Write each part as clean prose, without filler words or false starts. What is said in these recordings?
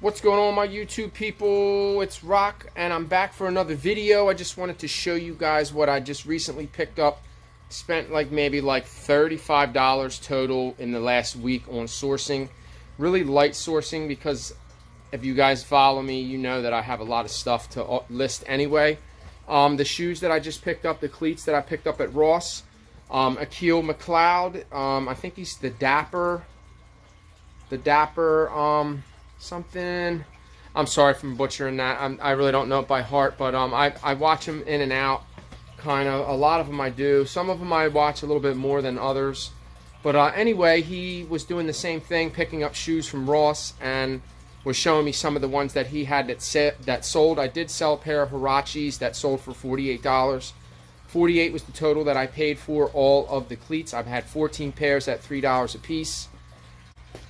What's going on, my YouTube people? It's Rock, and I'm back for another video. I just wanted to show you guys what I just recently picked up. Spent maybe $35 total in the last week on sourcing. Really light sourcing, because if you guys follow me, you know that I have a lot of stuff to list anyway. The shoes that I just picked up, the cleats that I picked up at Ross. Akil McLeod, I think he's the Dapper something. I'm sorry for butchering that. I really don't know it by heart, but I watch him in and out, kind of. A lot of them I do. Some of them I watch a little bit more than others. But anyway, he was doing the same thing, picking up shoes from Ross, and was showing me some of the ones that he had that sold. I did sell a pair of Hirachis that sold for $48. $48 was the total that I paid for all of the cleats. I've had 14 pairs at $3 a piece.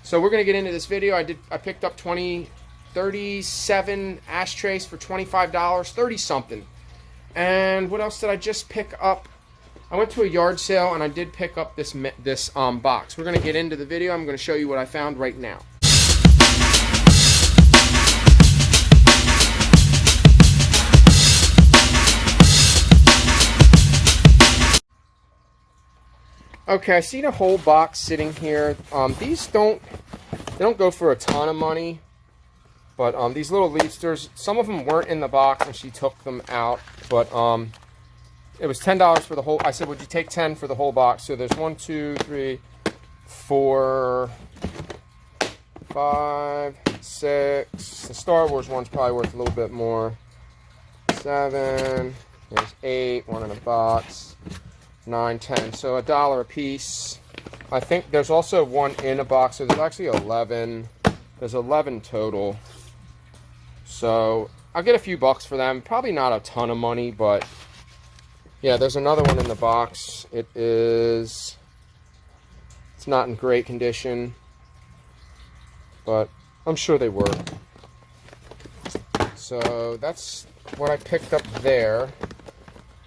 So we're going to get into this video. I picked up 37 ashtrays for $25, 30 something. And what else did I just pick up? I went to a yard sale and I did pick up this box. We're going to get into the video. I'm going to show you what I found right now. Okay, I see the whole box sitting here. These don't go for a ton of money, but these little Leapsters, some of them weren't in the box and she took them out, but it was $10 for the whole. I said, would you take 10 for the whole box? So there's 1, 2, 3, 4, 5, 6. The Star Wars one's probably worth a little bit more. 7. There's 8. One in a box. 9, 10. So $1 a piece. I think there's also one in a box, so there's actually 11. There's 11 total. So I'll get a few bucks for them. Probably not a ton of money, but yeah, there's another one in the box. It's not in great condition, but I'm sure they work. So that's what I picked up there.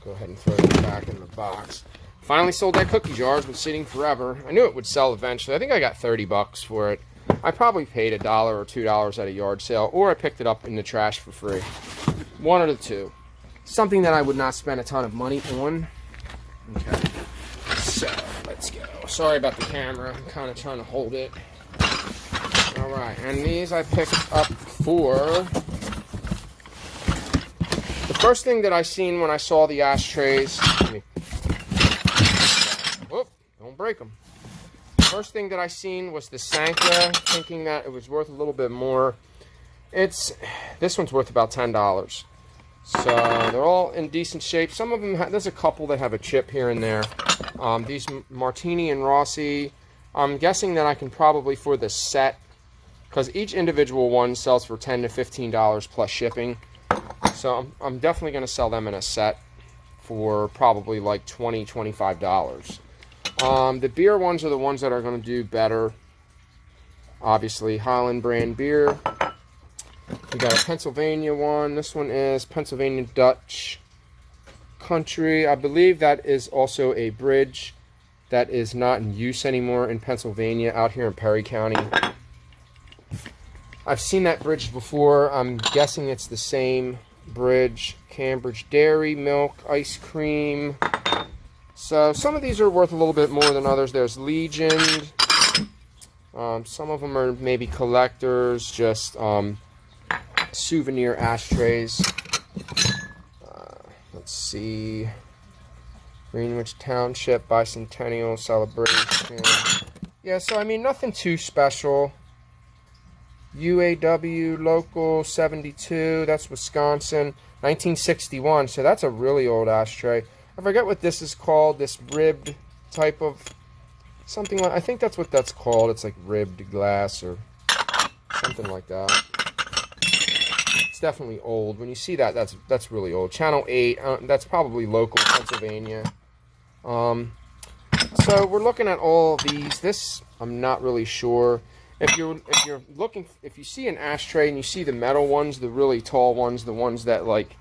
Go ahead and throw it back in the box. Finally sold that cookie jar. It's been sitting forever. I knew it would sell eventually. I think I got 30 bucks for it. I probably paid $1 or $2 at a yard sale, or I picked it up in the trash for free. One of the two. Something that I would not spend a ton of money on. Okay. So, let's go. Sorry about the camera. I'm kind of trying to hold it. Alright, and these I picked up for... The first thing that I seen when I saw the ashtrays, whoop, don't break them. The first thing that I seen was the Sanka, thinking that it was worth a little bit more. This one's worth about $10. So they're all in decent shape. Some of them, there's a couple that have a chip here and there. These Martini and Rossi, I'm guessing that I can probably, for the set, because each individual one sells for $10 to $15 plus shipping. So I'm definitely going to sell them in a set for probably like $20, $25. The beer ones are the ones that are going to do better. Obviously, Highland brand beer. We got a Pennsylvania one. This one is Pennsylvania Dutch Country. I believe that is also a bridge that is not in use anymore in Pennsylvania, out here in Perry County. I've seen that bridge before. I'm guessing it's the same bridge. Cambridge Dairy, milk, ice cream. So some of these are worth a little bit more than others. There's Legend. Some of them are maybe collectors, just souvenir ashtrays. Let's see. Greenwich Township Bicentennial Celebration. Yeah, so I mean, nothing too special. UAW Local 72, that's Wisconsin, 1961, so that's a really old ashtray. I forget what this is called, this ribbed type of something like, I think that's what that's called. It's like ribbed glass or something like that. It's definitely old. When you see that, that's really old. Channel 8, that's probably local Pennsylvania. So we're looking at all of these. This, I'm not really sure. If you see an ashtray and you see the metal ones, the really tall ones, the ones that like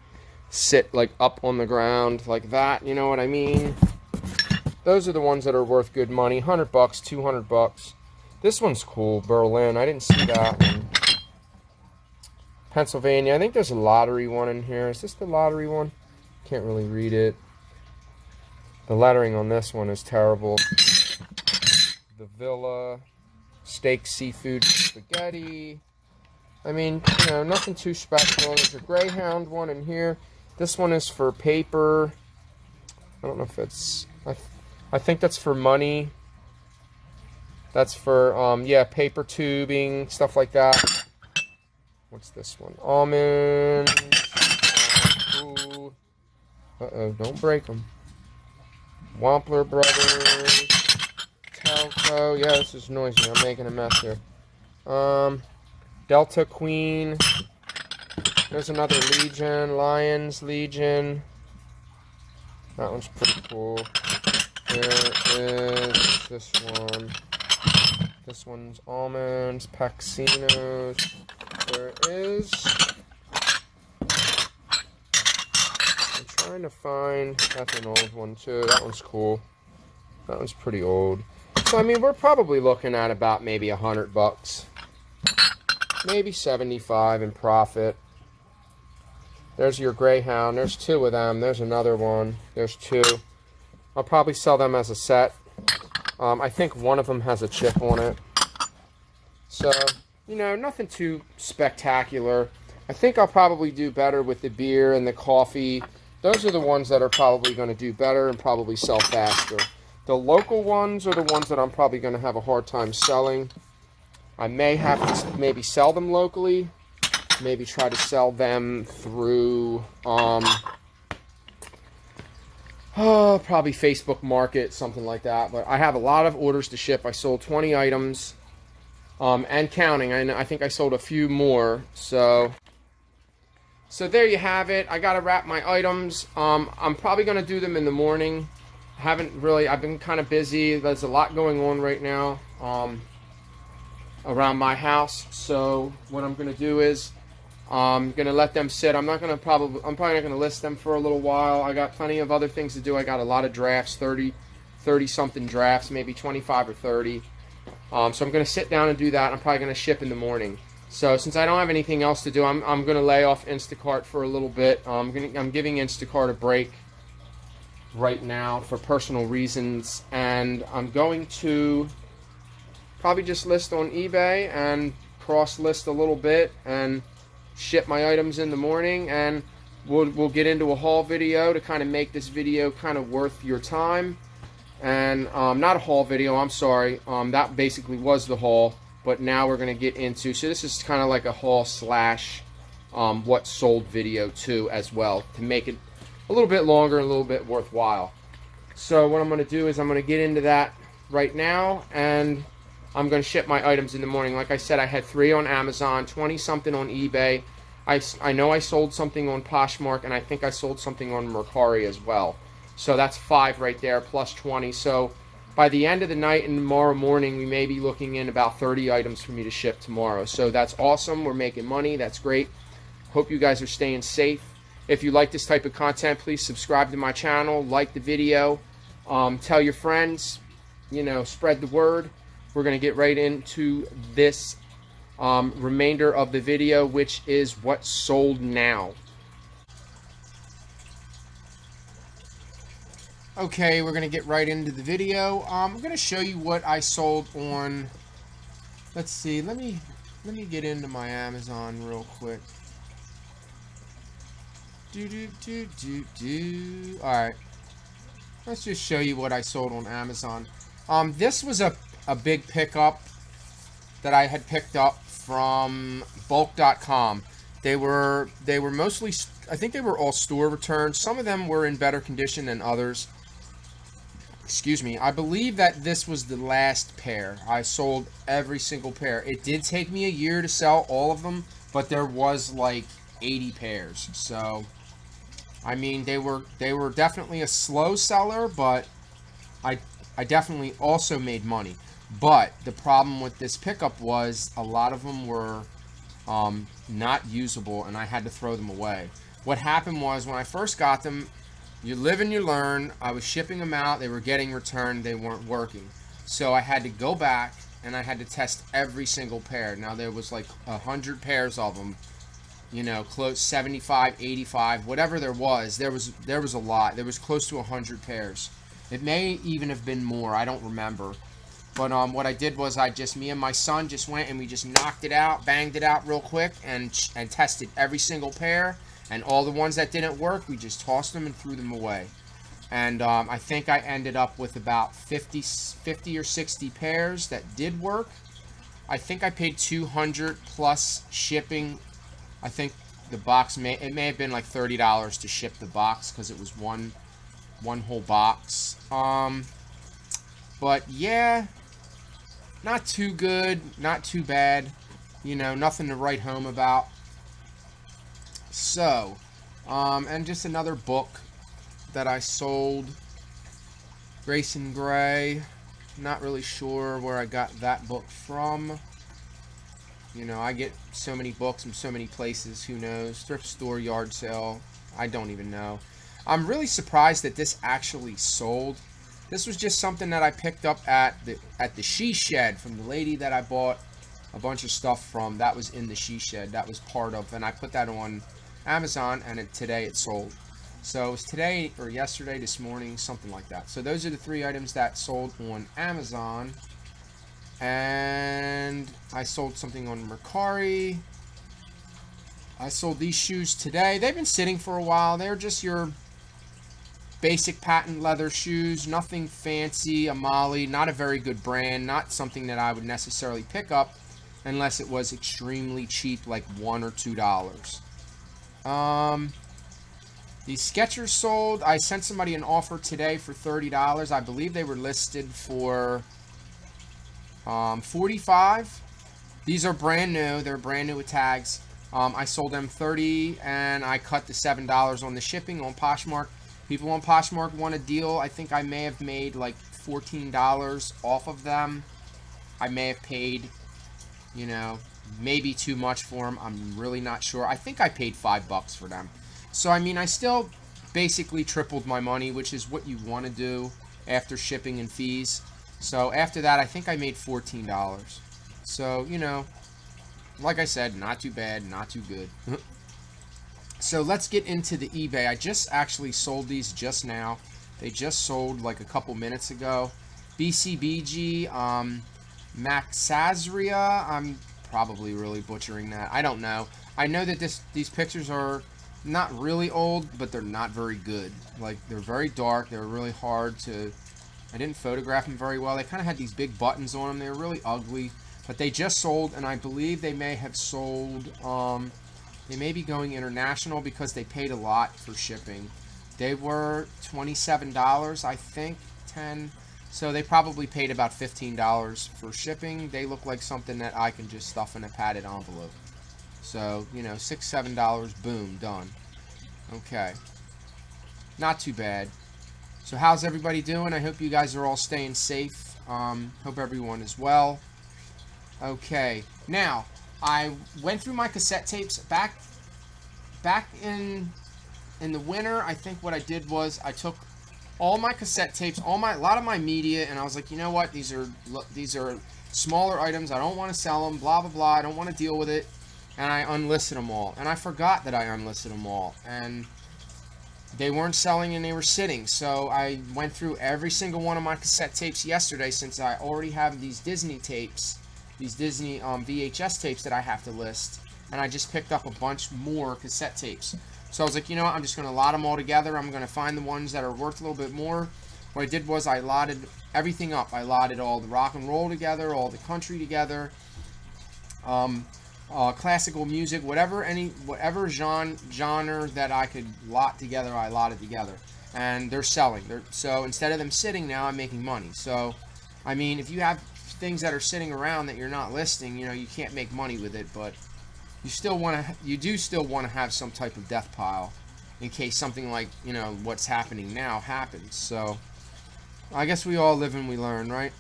sit like up on the ground like that, you know what I mean? Those are the ones that are worth good money. $100, $200. This one's cool, Berlin. I didn't see that one. Pennsylvania. I think there's a lottery one in here. Is this the lottery one? Can't really read it. The lettering on this one is terrible. The Villa, steak, seafood, spaghetti. I mean, you know, nothing too special. There's a Greyhound one in here. This one is for paper. I don't know if it's... I think that's for money. That's for, yeah, paper tubing, stuff like that. What's this one? Almonds. Uh-oh, don't break them. Wampler Brothers. Telco. Yeah, this is noisy. I'm making a mess here. Delta Queen. There's another Legion. Lions Legion. That one's pretty cool. There is this one. This one's almonds, Paxinos. There is... I'm trying to find... That's an old one too. That one's cool. That one's pretty old. So, I mean, we're probably looking at about maybe $100. Maybe 75 in profit. There's your Greyhound. There's two of them. There's another one. There's two. I'll probably sell them as a set. I think one of them has a chip on it. So, you know, nothing too spectacular. I think I'll probably do better with the beer and the coffee. Those are the ones that are probably going to do better and probably sell faster. The local ones are the ones that I'm probably going to have a hard time selling. I may have to maybe sell them locally. Maybe try to sell them through... probably Facebook Market, something like that. But I have a lot of orders to ship. I sold 20 items, and counting. I think I sold a few more. So there you have it. I got to wrap my items. I'm probably going to do them in the morning. I've been kind of busy. There's a lot going on right now around my house. So what I'm going to do is I'm going to let them sit. I'm probably not going to list them for a little while. I got plenty of other things to do. I got a lot of drafts, 30 something drafts, maybe 25 or 30. So I'm going to sit down and do that. I'm probably going to ship in the morning. So since I don't have anything else to do, I'm going to lay off Instacart for a little bit. I'm giving Instacart a break right now for personal reasons, and I'm going to probably just list on eBay and cross list a little bit and ship my items in the morning, and we'll get into a haul video to kind of make this video kind of worth your time. And not a haul video, I'm sorry, that basically was the haul, but now we're going to get into, so this is kind of like a haul slash what sold video too as well, to make it a little bit longer and a little bit worthwhile. So what I'm going to do is I'm going to get into that right now, and I'm going to ship my items in the morning. Like I said, I had 3 on Amazon, 20 something on eBay. I know I sold something on Poshmark, and I think I sold something on Mercari as well. So that's 5 right there, plus 20. So by the end of the night and tomorrow morning, we may be looking in about 30 items for me to ship tomorrow. So that's awesome. We're making money. That's great. Hope you guys are staying safe. If you like this type of content, please subscribe to my channel, like the video, tell your friends, you know, spread the word. We're going to get right into this remainder of the video, which is what sold now. Okay, we're going to get right into the video. I'm going to show you what I sold on, let's see, let me get into my Amazon real quick. Alright, let's just show you what I sold on Amazon. This was a big pickup that I had picked up from bulk.com. They were mostly, I think they were all store returns. Some of them were in better condition than others. Excuse me. I believe that this was the last pair. I sold every single pair. It did take me a year to sell all of them, but there was like 80 pairs. So, I mean, they were definitely a slow seller, but I definitely also made money. But the problem with this pickup was a lot of them were not usable, and I had to throw them away. What happened was, when I first got them, you live and you learn. I was shipping them out. They were getting returned. They weren't working. So I had to go back, and I had to test every single pair. Now, there was like 100 pairs of them. you know, close 75, 85, whatever there was a lot. There was close to 100 pairs. It may even have been more. I don't remember. But what I did was me and my son just went and we just knocked it out, banged it out real quick, and tested every single pair. And all the ones that didn't work, we just tossed them and threw them away. And I think I ended up with about 50 or 60 pairs that did work. I think I paid $200 plus shipping. I think the box may have been like $30 to ship the box because it was one whole box. But yeah, not too good, not too bad. You know, nothing to write home about. So, and just another book that I sold, Grayson Gray. Not really sure where I got that book from. You know, I get so many books from so many places. Who knows? Thrift store, yard sale. I don't even know. I'm really surprised that this actually sold. This was just something that I picked up at the She Shed from the lady that I bought a bunch of stuff from. That was in the She Shed. That was part of, and I put that on Amazon, and today it sold. So it was today or yesterday, this morning, something like that. So those are the 3 items that sold on Amazon. And I sold something on Mercari. I sold these shoes today. They've been sitting for a while. They're just your basic patent leather shoes. Nothing fancy. Amali, not a very good brand. Not something that I would necessarily pick up unless it was extremely cheap, like $1 or $2. These Skechers sold. I sent somebody an offer today for $30. I believe they were listed for $45. These are brand new. They're brand new with tags. I sold them $30, and I cut the $7 on the shipping on Poshmark. People on Poshmark want a deal. I think I may have made like $14 off of them. I may have paid, you know, maybe too much for them. I'm really not sure. I think I paid $5 for them. So, I mean, I still basically tripled my money, which is what you want to do after shipping and fees. So, after that, I think I made $14. So, you know, like I said, not too bad, not too good. So, let's get into the eBay. I just actually sold these just now. They just sold like a couple minutes ago. Bcbg Max Azria. I'm probably really butchering that. I don't know. I know that these pictures are not really old, but they're not very good. Like, they're very dark. They're really hard to... I didn't photograph them very well. They kind of had these big buttons on them. They were really ugly. But they just sold, and I believe they may have sold... they may be going international because they paid a lot for shipping. They were $27, I think, $10. So they probably paid about $15 for shipping. They look like something that I can just stuff in a padded envelope. So, you know, $6, $7, boom, done. Okay. Not too bad. So how's everybody doing? I hope you guys are all staying safe. Hope everyone is well. Okay. Now, I went through my cassette tapes back in the winter. I think what I did was I took all my cassette tapes, a lot of my media, and I was like, you know what? These are smaller items. I don't want to sell them, blah, blah, blah. I don't want to deal with it. And I unlisted them all. And I forgot that I unlisted them all. And they weren't selling and they were sitting. So I went through every single one of my cassette tapes yesterday, since I already have these Disney tapes, these Disney VHS tapes that I have to list. And I just picked up a bunch more cassette tapes. So I was like, you know what? I'm just going to lot them all together. I'm going to find the ones that are worth a little bit more. What I did was I lotted everything up. I lotted all the rock and roll together, all the country together. Classical music, whatever genre that I could lot together, I lotted together, and they're selling. So instead of them sitting now, I'm making money. So, I mean, if you have things that are sitting around that you're not listing, you know, you can't make money with it, but you do still want to have some type of death pile in case something like, you know, what's happening now happens. So, I guess we all live and we learn, right?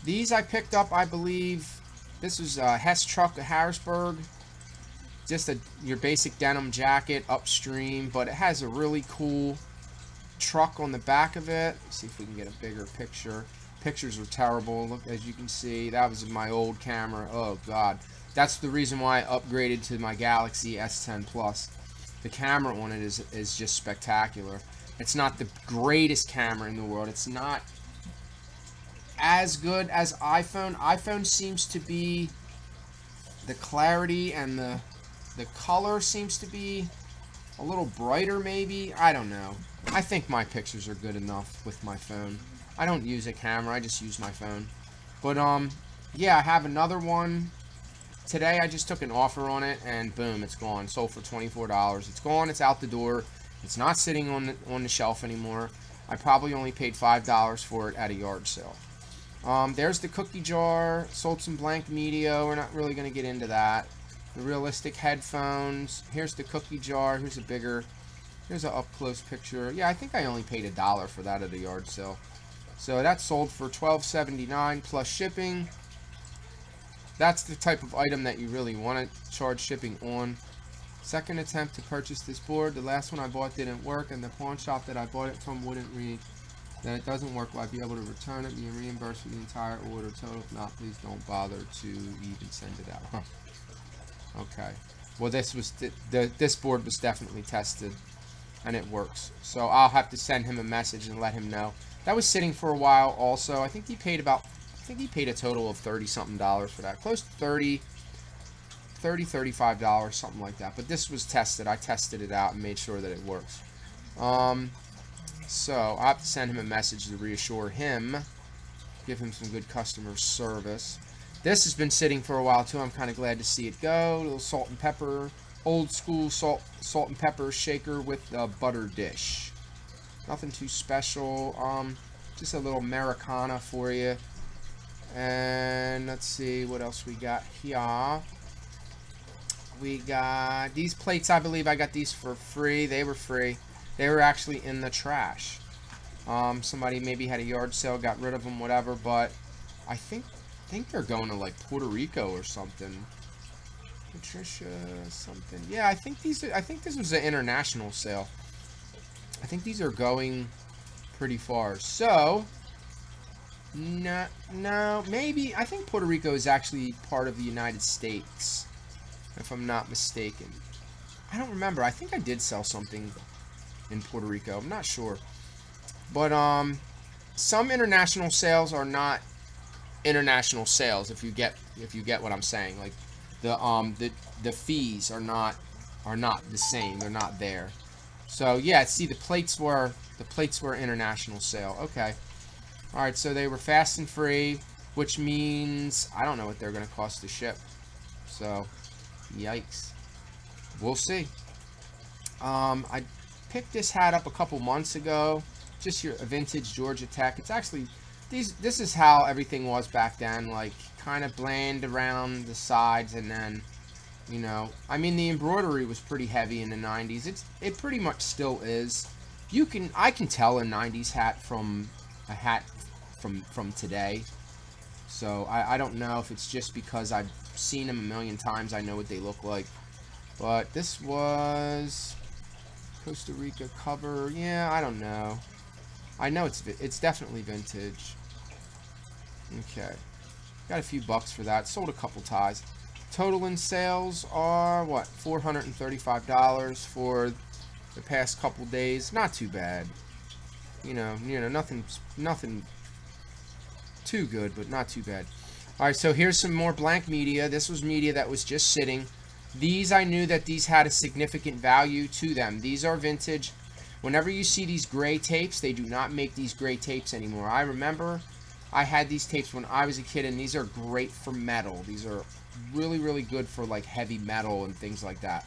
These I picked up, I believe. This was Hess Truck Harrisburg. Just your basic denim jacket, upstream, but it has a really cool truck on the back of it. Let's see if we can get a bigger picture. Pictures are terrible. Look, as you can see, that was my old camera. Oh God, That's the reason why I upgraded to my Galaxy S10 Plus. The camera on it is just spectacular. It's not the greatest camera in the world. It's not as good as iPhone. iPhone seems to be, the clarity and the color seems to be a little brighter maybe. I don't know. I think my pictures are good enough with my phone. I don't use a camera. I just use my phone. But yeah, I have another one. Today I just took an offer on it and boom, it's gone. Sold for $24. It's gone. It's out the door. It's not sitting on the shelf anymore. I probably only paid $5 for it at a yard sale. There's the cookie jar. Sold some blank media. We're not really going to get into that. The realistic headphones. Here's the cookie jar. Here's an up-close picture. Yeah, I think I only paid $1 for that at a yard sale. So that sold for $12.79 plus shipping. That's the type of item that you really want to charge shipping on. Second attempt to purchase this board. The last one I bought didn't work, and the pawn shop that I bought it from wouldn't read that it doesn't work. Will I be able to return it, being reimbursed for the entire order total? If not, please don't bother to even send it out. Huh. Okay. Well, this board was definitely tested, and it works. So I'll have to send him a message and let him know. That was sitting for a while. Also, I think he paid a total of $30-something for that. Close to $30, $35, something like that. But this was tested. I tested it out and made sure that it works. So I'll have to send him a message to reassure him. Give him some good customer service. This has been sitting for a while too. I'm kind of glad to see it go. A little salt and pepper. Old school salt and pepper shaker with a butter dish. Nothing too special. Just a little Americana for you. And let's see what else we got here. We got these plates. I believe I got these for free. They were free. They were actually in the trash. Somebody maybe had a yard sale, got rid of them, whatever. But I think they're going to like Puerto Rico or something. Patricia something. Yeah, I think this was an international sale. I think these are going pretty far. So, no, maybe. I think Puerto Rico is actually part of the United States, if I'm not mistaken. I don't remember. I think I did sell something in Puerto Rico. I'm not sure. But, some international sales are not international sales, if you get what I'm saying. Like, the fees are not the same. They're not there. So yeah, see, the plates were international sale. Okay. All right, so they were fast and free, which means I don't know what they're going to cost to ship. So, yikes. We'll see. I picked this hat up a couple months ago. Just a vintage Georgia Tech. It's actually this is how everything was back then, like kind of bland around the sides, and then, you know, I mean, the embroidery was pretty heavy in the 90s. It pretty much still is. I can tell a 90s hat from a hat from today. So I don't know if it's just because I've seen them a million times. I know what they look like. But this was Costa Rica cover. Yeah, I don't know. I know it's definitely vintage. Okay. Got a few bucks for that. Sold a couple ties. Total in sales are, what, $435 for the past couple days. Not too bad. You know, nothing too good, but not too bad. Alright, so here's some more blank media. This was media that was just sitting. These, I knew that these had a significant value to them. These are vintage. Whenever you see these gray tapes, they do not make these gray tapes anymore. I remember I had these tapes when I was a kid, and these are great for metal. These are really, really good for like heavy metal and things like that.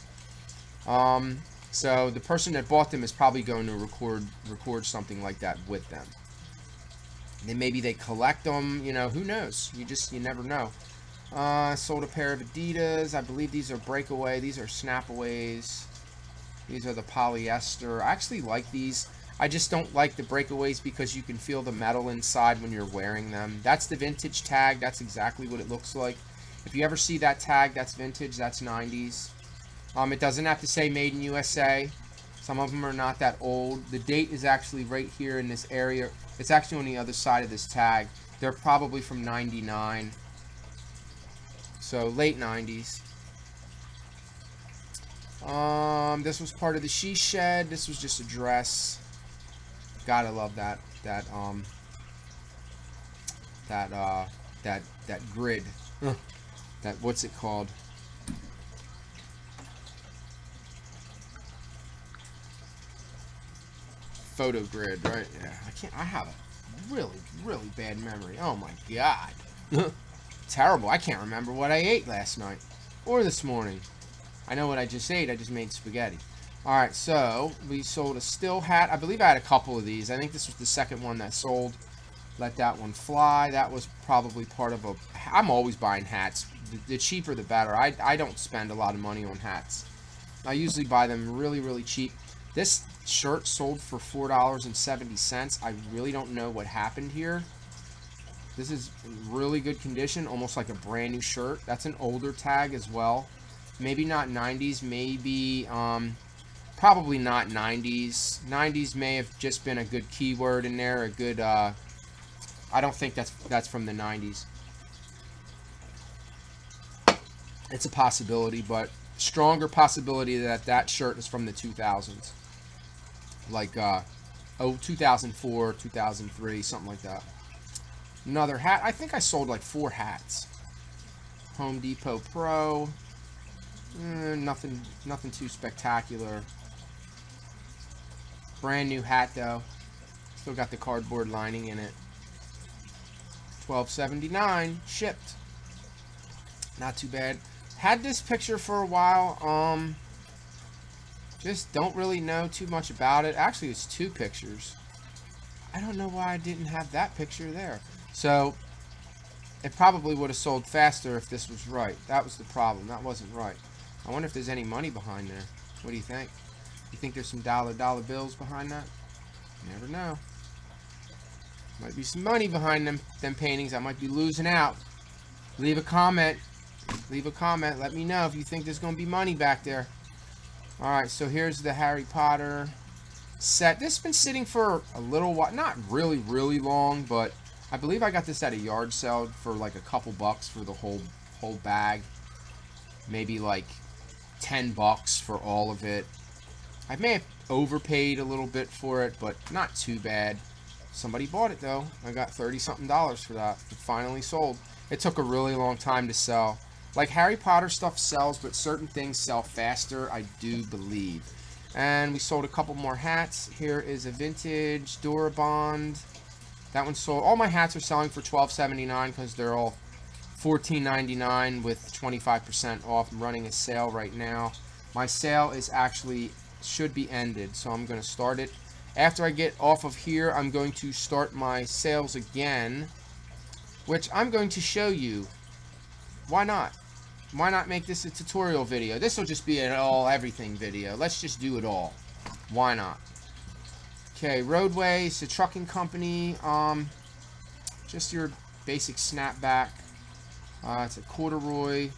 So the person that bought them is probably going to record something like that with them. Then maybe they collect them, you know, who knows? You never know. Sold a pair of Adidas. I believe these are breakaway. These are snapaways. These are the polyester. I actually like these. I just don't like the breakaways because you can feel the metal inside when you're wearing them. That's the vintage tag. That's exactly what it looks like. If you ever see that tag, that's vintage. That's 90s. It doesn't have to say made in USA. Some of them are not that old. The date is actually right here in this area. It's actually on the other side of this tag. They're probably from 99. So late 90s. This was part of the She Shed. This was just a dress. Gotta love that grid. That, what's it called? Photo grid, right? Yeah. I have a really bad memory. Oh my god. Terrible. I can't remember what I ate last night or this morning. I know what I just ate. I just made spaghetti. Alright, so we sold a still hat. I believe I had a couple of these. I think this was the second one that sold. Let that one fly. That was probably part of a... I'm always buying hats. The cheaper the better. I don't spend a lot of money on hats. I usually buy them really cheap. This shirt sold for $4.70. I really don't know what happened here. This is in really good condition, almost like a brand new shirt. That's an older tag as well. Maybe not 90s, maybe probably not 90s. 90s may have just been a good keyword in there, a good I don't think that's from the 90s. It's a possibility, but stronger possibility that that shirt is from the 2000s. Like 2004, 2003, something like that. Another hat. I think I sold like 4 hats. Home Depot Pro. Nothing too spectacular. Brand new hat though. Still got the cardboard lining in it. $12.79 shipped. Not too bad. Had this picture for a while. Just don't really know too much about it. Actually, it's 2 pictures. I don't know why I didn't have that picture there. So it probably would have sold faster if this was right. That was the problem. That wasn't right. I wonder if there's any money behind there. What do you think? You think there's some dollar bills behind that? You never know. Might be some money behind them paintings. I might be losing out. Leave a comment. Leave a comment. Let me know if you think there's going to be money back there. Alright, so here's the Harry Potter set. This has been sitting for a little while. Not really long, but I believe I got this at a yard sale for like a couple bucks for the whole bag. Maybe like $10 for all of it. I may have overpaid a little bit for it, but not too bad. Somebody bought it though. I got $30-something for that. It finally sold. It took a really long time to sell. Like Harry Potter stuff sells, but certain things sell faster, I do believe. And we sold a couple more hats. Here is a vintage Durabond. That one sold. All my hats are selling for $12.79 because they're all $14.99 with 25% off. I'm running a sale right now. My sale is actually should be ended, so I'm going to start it. After I get off of here, I'm going to start my sales again, which I'm going to show you. Why not? Why not make this a tutorial video? This will just be an everything video. Let's just do it all. Why not? Okay, Roadway, it's a trucking company. Just your basic snapback. It's a corduroy,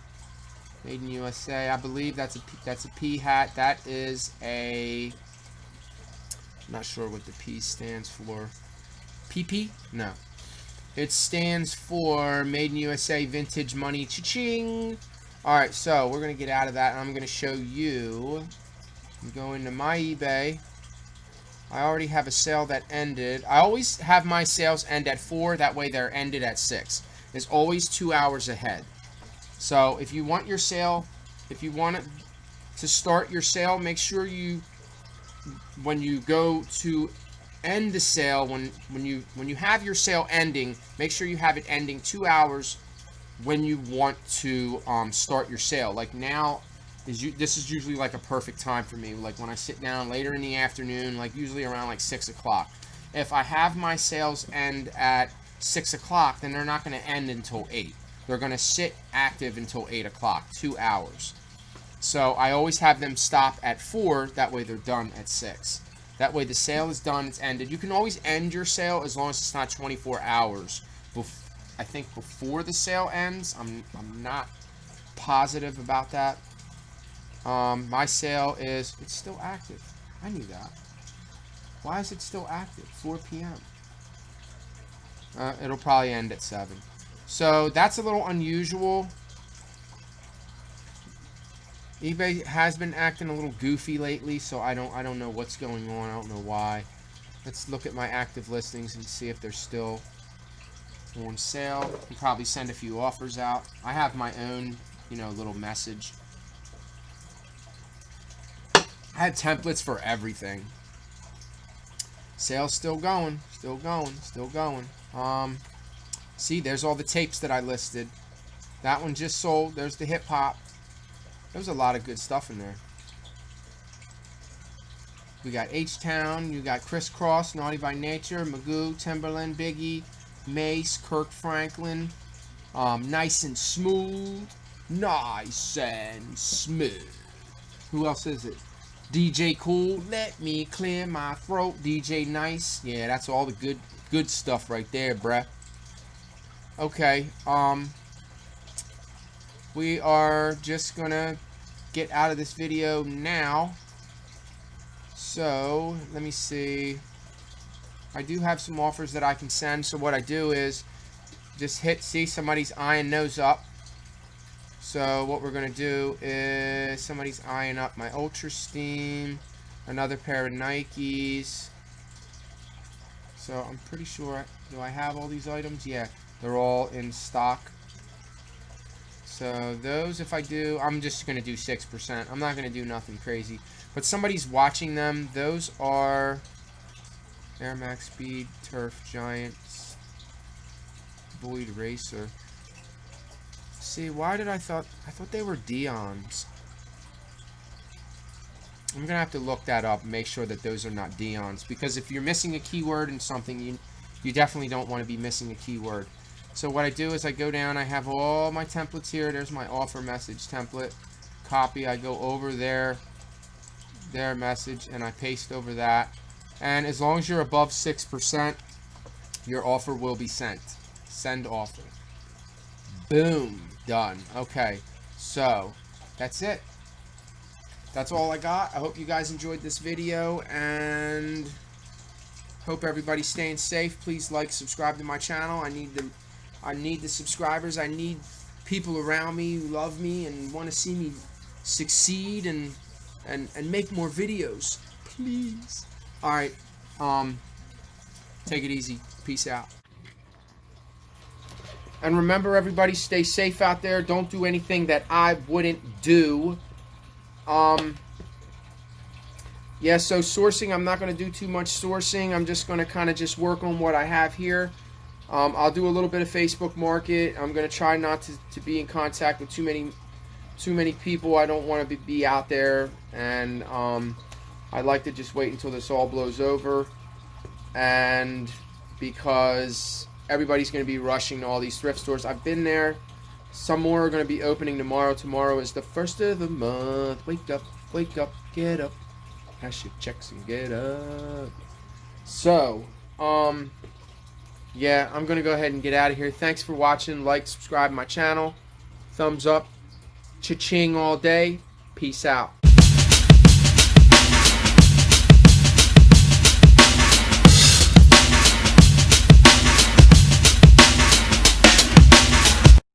made in USA. I believe that's a P hat. That is a. I'm not sure what the P stands for. PP? No. It stands for Made in USA Vintage Money Cha-ching. Alright, so we're going to get out of that and I'm going to show you. I'm going to my eBay. I already have a sale that ended. I always have my sales end at 4. That way they're ended at 6. It's always 2 hours ahead. So if you want your sale, if you want to start your sale, make sure you, when you go to end the sale, when you have your sale ending, make sure you have it ending 2 hours when you want to start your sale. Like now, this is usually like a perfect time for me. Like when I sit down later in the afternoon, like usually around like 6 o'clock. If I have my sales end at 6 o'clock, then they're not going to end until 8. They're going to sit active until 8 o'clock, 2 hours. So I always have them stop at 4, that way they're done at 6. That way the sale is done, it's ended. You can always end your sale as long as it's not 24 hours. I think before the sale ends. I'm not positive about that. My sale is, it's still active. I knew that. Why is it still active? 4 p.m. It'll probably end at 7. So that's a little unusual. eBay has been acting a little goofy lately, so I don't know what's going on. I don't know why. Let's look at my active listings and see if they're still on sale. I'll probably send a few offers out. I have my own, you know, little message. I had templates for everything. Sale's still going, still going, still going. See, there's all the tapes that I listed. That one just sold. There's the hip hop. There's a lot of good stuff in there. We got H-Town. You got Crisscross, Naughty by Nature, Magoo, Timberland, Biggie, Mace, Kirk Franklin. Nice and Smooth. Nice and Smooth. Who else is it? DJ Cool, Let Me Clear My Throat. DJ Nice. Yeah, that's all the good stuff right there, bruh. Okay, we are just gonna get out of this video now. So, let me see. I do have some offers that I can send. So what I do is just see somebody's eyeing those up. So what we're going to do is somebody's eyeing up my Ultra Steam, another pair of Nikes. So I'm pretty sure, do I have all these items? Yeah, they're all in stock. So those, if I do, I'm just going to do 6%. I'm not going to do nothing crazy. But somebody's watching them. Those are Air Max Speed, Turf Giants, Void Racer. See, why did I thought they were Dion's. I'm gonna have to look that up and make sure that those are not Dion's, because if you're missing a keyword in something, you definitely don't want to be missing a keyword. So what I do is I go down, I have all my templates here. There's my offer message template. Copy, I go over their message and I paste over that. And as long as you're above 6%, your offer will be sent. Send offer. Boom. Done. Okay. So, that's it. That's all I got. I hope you guys enjoyed this video and hope everybody's staying safe. Please like, subscribe to my channel. I need the subscribers. I need people around me who love me and want to see me succeed and make more videos. Please. Alright. Take it easy. Peace out. And remember, everybody, stay safe out there. Don't do anything that I wouldn't do. Yeah, so sourcing, I'm not going to do too much sourcing. I'm just going to kind of just work on what I have here. I'll do a little bit of Facebook Market. I'm going to try not to be in contact with too many people. I don't want to be out there. And I'd like to just wait until this all blows over. And because everybody's going to be rushing to all these thrift stores. I've been there. Some more are going to be opening tomorrow. Tomorrow is the 1st of the month. Wake up, get up. Cash your checks and get up. So, yeah, I'm going to go ahead and get out of here. Thanks for watching. Like, subscribe to my channel. Thumbs up. Cha-ching all day. Peace out.